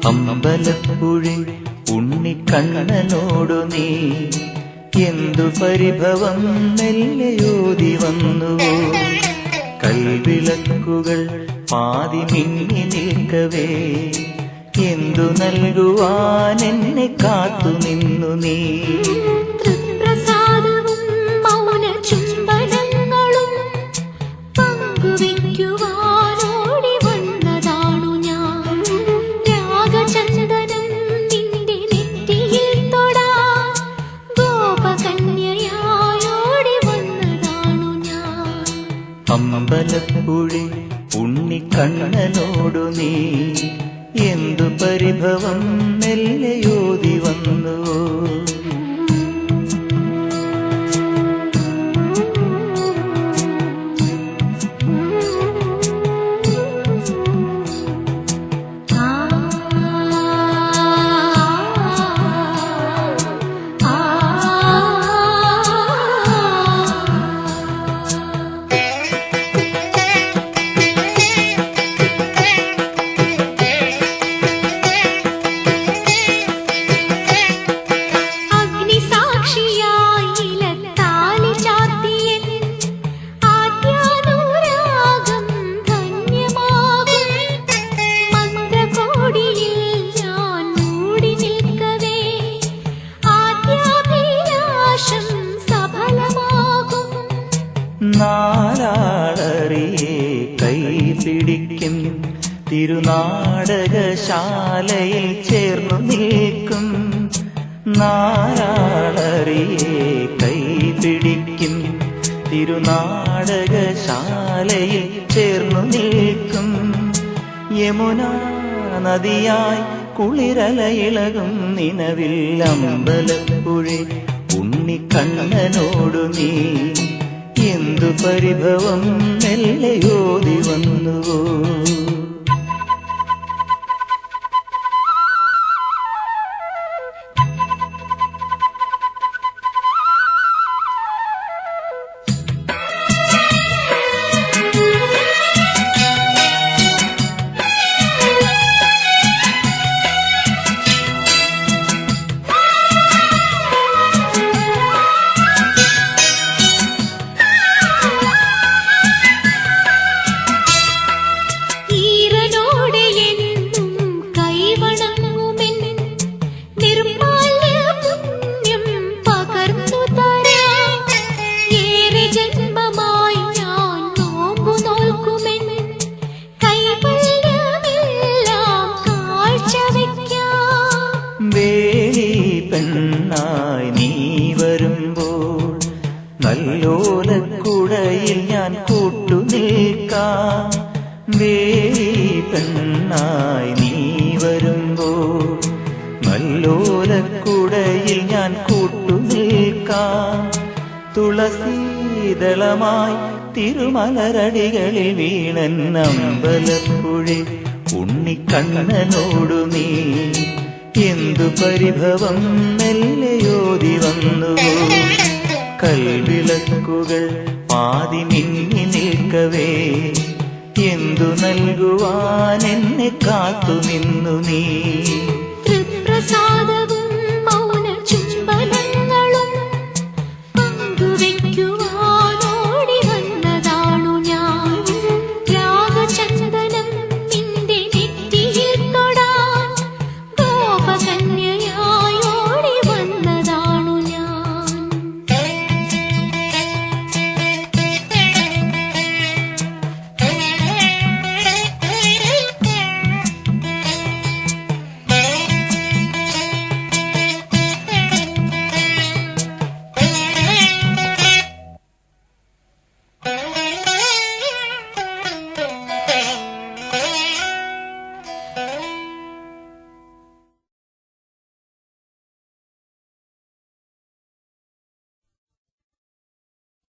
അമ്പലപ്പുഴി ഉണ്ണിക്കണ്ണനോടു നീ എന്തു പരിഭവം മെല്ലയോതി വന്നുവോ. കൽവിളക്കുകൾ പാതി മിന്നി നിൽക്കവേ എന്തു നൽകുവാൻ എന്നെ കാത്തു നിന്നു നീ. അമ്പലപ്പുഴി ഉണ്ണിക്കണ്ണനോടു നീ എന്തു പരിഭവം മെല്ലയോതി വന്നുവോ. നാലാളറിയെ കൈപിടിക്കും തിരുനാടകശാലയിൽ ചേർന്നു നിൽക്കും. നാലാളറിയെ കൈപിടിക്കും തിരുനാടകശാലയിൽ ചേർന്നു നിൽക്കും. യമുനാ നദിയായി കുളിരലയിളകും നിലവിൽ അമ്പലപ്പുഴി ഉണ്ണിക്കണ്ണനോടു നീ എന്തു പരിഭവം മെല്ലയോതി വന്നുവോ. പെണ്ണായി നീ വരുമ്പോൾ നല്ലോലക്കുടയിൽ ഞാൻ കൂട്ടുനിൽക്കാം. വേലി പെണ്ണായി നീ വരുമ്പോൾ നല്ലോലക്കുടയിൽ ഞാൻ കൂട്ടുനിൽക്കാം. തുളസീദളമായി തിരുമലരടികളിൽ വീണൻ അമ്പലപ്പുഴി ഉണ്ണിക്കണ്ണനോടു നീ എന്തു പരിഭവം മെല്ലയോതി വന്നുവോ. കൽവിളക്കുകൾ പാതി മിന്നി നിൽക്കവേ എന്തു നൽകുവാൻ എന്നെ കാത്തു നിന്നു നീ. തൃപ്രസാദവും